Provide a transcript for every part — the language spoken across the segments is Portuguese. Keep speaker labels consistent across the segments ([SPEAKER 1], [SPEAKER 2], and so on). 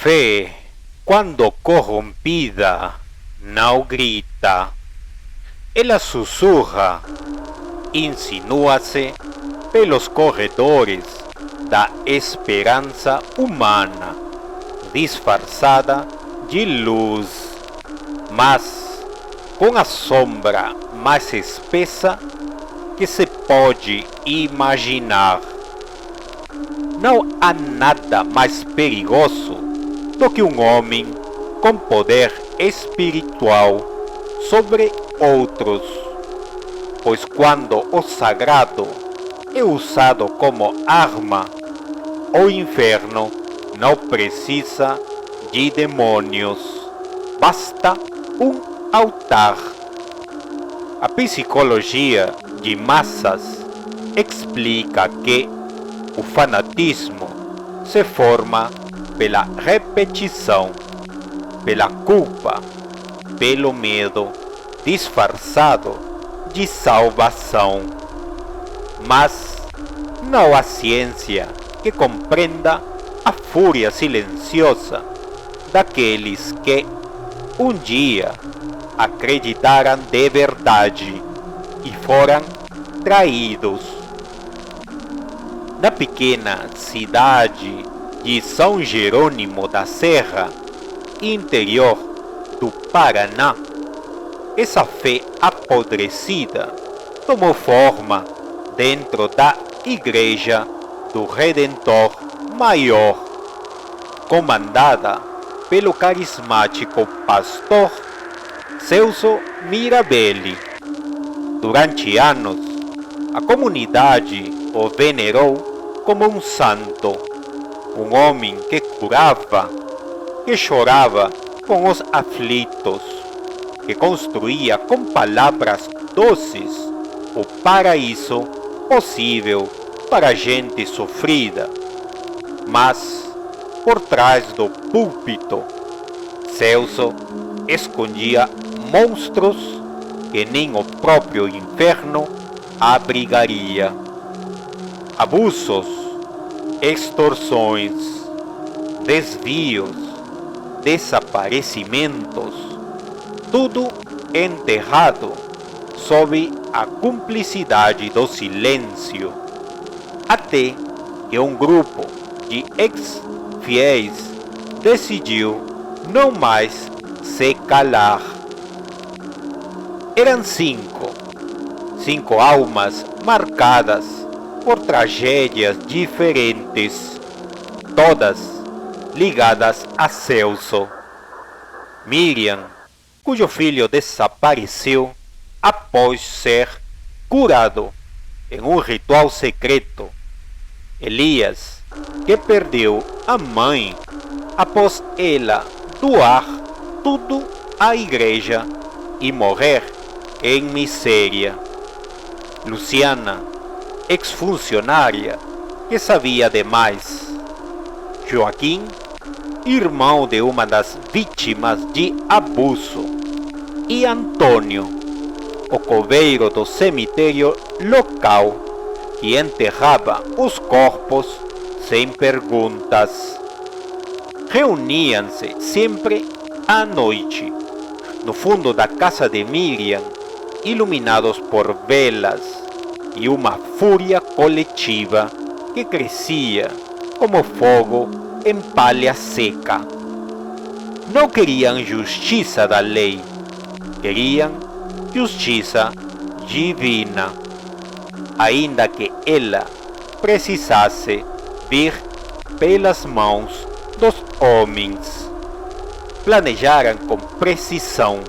[SPEAKER 1] fé, quando corrompida, não grita. Ela sussurra, insinua-se pelos corredores da esperança humana, disfarçada de luz, mas com a sombra mais espessa que se pode imaginar. Não há nada mais perigoso do que um homem com poder espiritual sobre outros, pois quando o sagrado é usado como arma, o inferno não precisa de demônios, basta um altar. A psicologia de massas explica que o fanatismo se forma pela repetição, pela culpa, pelo medo disfarçado de salvação. Mas não há ciência que compreenda a fúria silenciosa daqueles que um dia acreditaram de verdade e foram traídos. Na pequena cidade de São Jerônimo da Serra, interior do Paraná, essa fé apodrecida tomou forma dentro da Igreja do Redentor Maior, comandada pelo carismático pastor Celso Mirabelli. Durante anos, a comunidade o venerou como um santo, um homem que curava, que chorava com os aflitos, que construía com palavras doces o paraíso possível para a gente sofrida. Mas, por trás do púlpito, Celso escondia monstros que nem o próprio inferno abrigaria. Abusos, extorsões, desvios, desaparecimentos, tudo enterrado sob a cumplicidade do silêncio, até que um grupo de ex-fiéis decidiu não mais se calar. Eram cinco almas marcadas por tragédias diferentes, todas ligadas a Celso. Miriam, cujo filho desapareceu após ser curado em um ritual secreto. Elias, que perdeu a mãe após ela doar tudo à igreja e morrer em miséria. Luciana, ex-funcionária que sabia demais. Joaquim, irmão de uma das vítimas de abuso. E Antônio, o coveiro do cemitério local, que enterrava os corpos sem perguntas. Reuniam-se sempre à noite, no fundo da casa de Miriam, iluminados por velas e uma fúria coletiva que crescia como fogo em palha seca. Não queriam justiça da lei, queriam justiça divina, ainda que ela precisasse vir pelas mãos dos homens. Planejaram com precisão,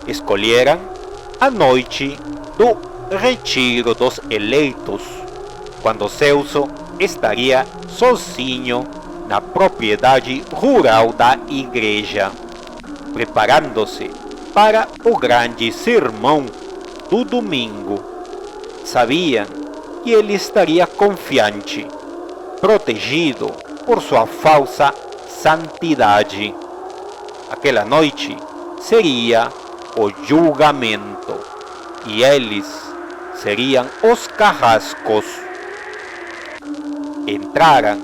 [SPEAKER 1] escolheram a noite do retiro dos eleitos, quando Celso estaria sozinho na propriedade rural da igreja, preparando-se para o grande sermão do domingo. Sabiam que ele estaria confiante, protegido por sua falsa santidade. Aquela noite seria o julgamento e eles seriam os carrascos. Entraram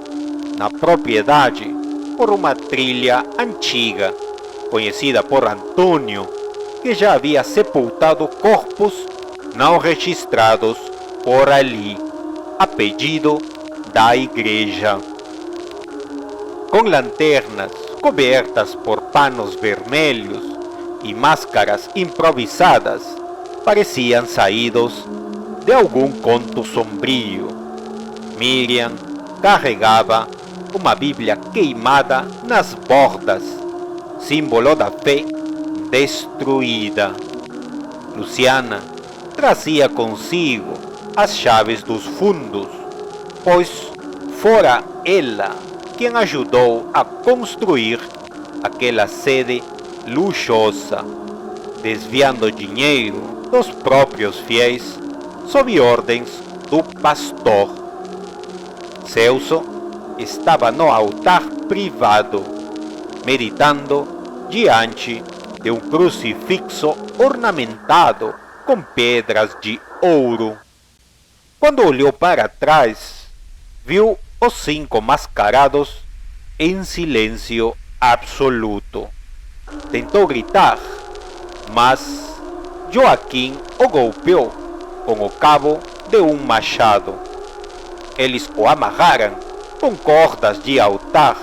[SPEAKER 1] na propriedade por uma trilha antiga, conhecida por Antônio, que já havia sepultado corpos não registrados por ali, a pedido da igreja. Com lanternas cobertas por panos vermelhos e máscaras improvisadas, pareciam saídos de algum conto sombrio. Miriam carregava uma Bíblia queimada nas bordas, símbolo da fé destruída. Luciana trazia consigo as chaves dos fundos, pois fora ela quem ajudou a construir aquela sede luxuosa, desviando dinheiro dos próprios fiéis sob ordens do pastor. Celso estava no altar privado, meditando diante de um crucifixo ornamentado com pedras de ouro. Quando olhou para trás, viu os 5 mascarados em silêncio absoluto. Tentou gritar, mas Joaquim o golpeou com o cabo de um machado. Eles o amarraram com cordas de altar,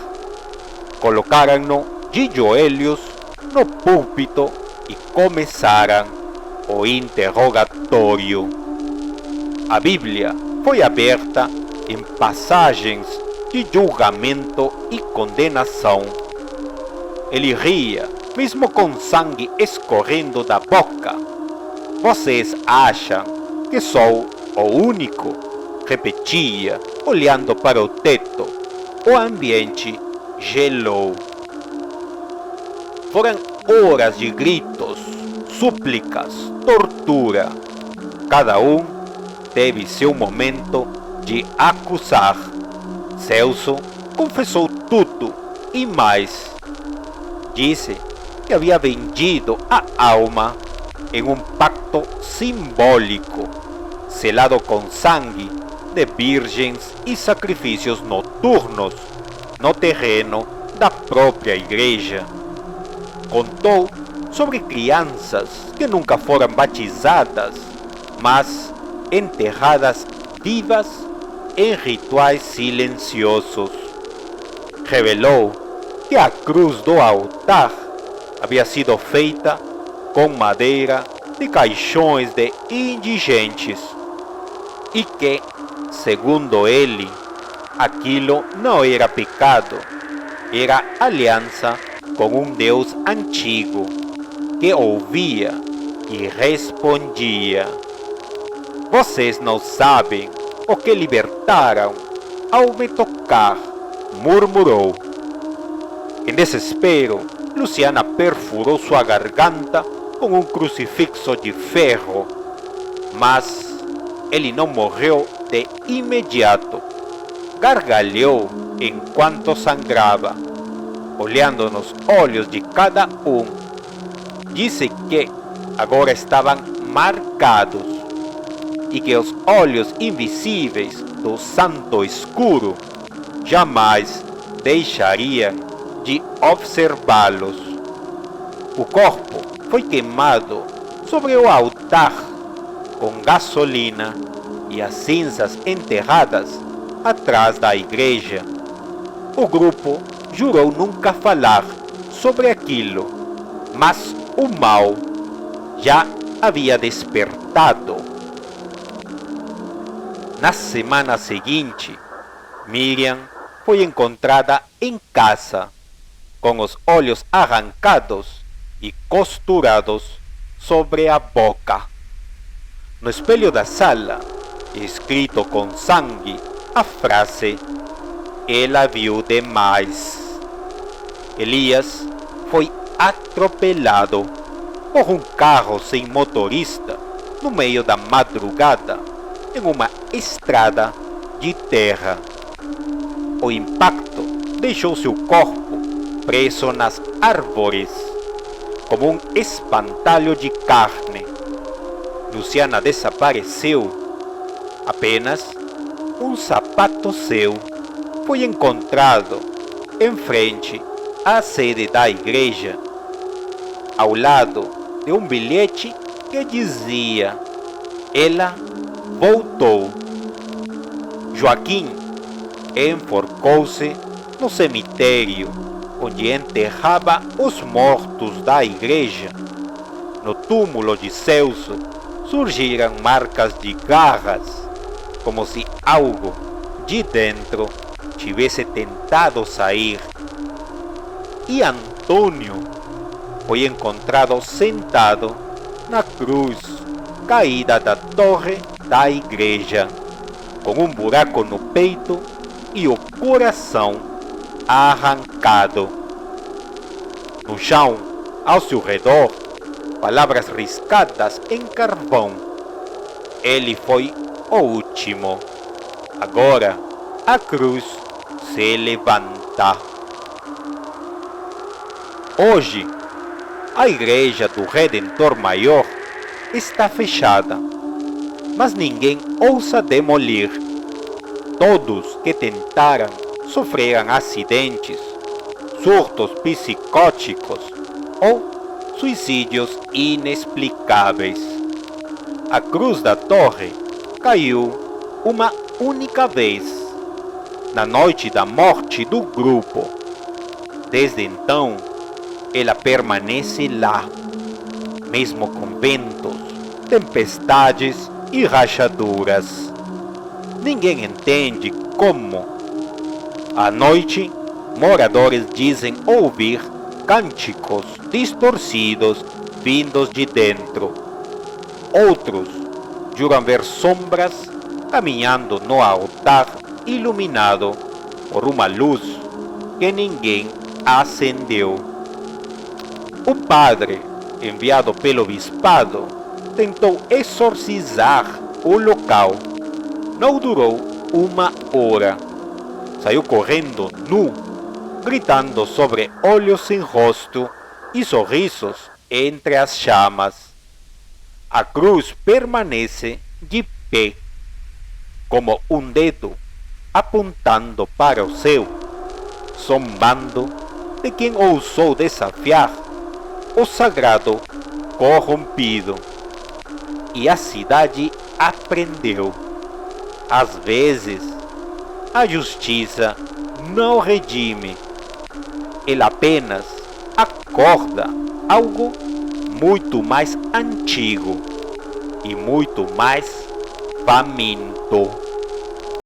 [SPEAKER 1] colocaram-no de joelhos no púlpito e começaram o interrogatório. A Bíblia foi aberta em passagens de julgamento e condenação. Ele ria, mesmo com sangue escorrendo da boca. Vocês acham que sou o único? Repetia, olhando para o teto. O ambiente gelou. Foram horas de gritos, súplicas, tortura. Cada um teve seu momento de acusar. Celso confessou tudo e mais. Disse que havia vendido a alma em um pacto simbólico, selado com sangue de virgens e sacrifícios noturnos no terreno da própria igreja. Contou sobre crianças que nunca foram batizadas, mas enterradas vivas em rituais silenciosos. Revelou que a cruz do altar havia sido feita com madeira de caixões de indigentes e que, segundo ele, aquilo não era pecado, era aliança com um Deus antigo que ouvia e respondia. Vocês não sabem o que libertaram ao me tocar, murmurou. Em desespero, Luciana perfurou sua garganta com um crucifixo de ferro, mas ele não morreu de imediato. Gargalhou enquanto sangrava, olhando nos olhos de cada um. Disse que agora estavam marcados e que os olhos invisíveis do santo escuro jamais deixariam de observá-los. O corpo foi queimado sobre o altar com gasolina e as cinzas enterradas atrás da igreja. O grupo jurou nunca falar sobre aquilo, mas o mal já havia despertado. Na semana seguinte, Miriam foi encontrada em casa, com os olhos arrancados e costurados sobre a boca. No espelho da sala, escrito com sangue, a frase "Ela viu demais". Elias foi atropelado por um carro sem motorista no meio da madrugada em uma estrada de terra. O impacto deixou seu corpo preso nas árvores, como um espantalho de carne. Luciana desapareceu. Apenas um sapato seu foi encontrado em frente à sede da igreja, ao lado de um bilhete que dizia: "Ela voltou". Joaquim enforcou-se no cemitério onde enterrava os mortos da igreja. No túmulo de Celso surgiram marcas de garras, como se algo de dentro tivesse tentado sair. E Antônio foi encontrado sentado na cruz caída da torre da igreja, com um buraco no peito e o coração arrancado. No chão, ao seu redor, palavras riscadas em carvão. Ele foi o último. Agora a cruz se levanta. Hoje, a igreja do Redentor Maior está fechada, mas ninguém ousa demolir. Todos que tentaram sofreram acidentes, surtos psicóticos ou suicídios inexplicáveis. A cruz da torre caiu uma única vez, na noite da morte do grupo. Desde então, ela permanece lá, mesmo com ventos, tempestades e rachaduras. Ninguém entende como. À noite, moradores dizem ouvir cânticos distorcidos vindos de dentro. Outros juram ver sombras caminhando no altar iluminado por uma luz que ninguém acendeu. O padre, enviado pelo bispado, tentou exorcizar o local. Não durou uma hora. Saiu correndo nu, gritando sobre olhos sem rosto e sorrisos entre as chamas. A cruz permanece de pé, como um dedo apontando para o céu, zombando de quem ousou desafiar o sagrado corrompido. E a cidade aprendeu. Às vezes, a justiça não redime, ela apenas acorda algo muito mais antigo e muito mais faminto.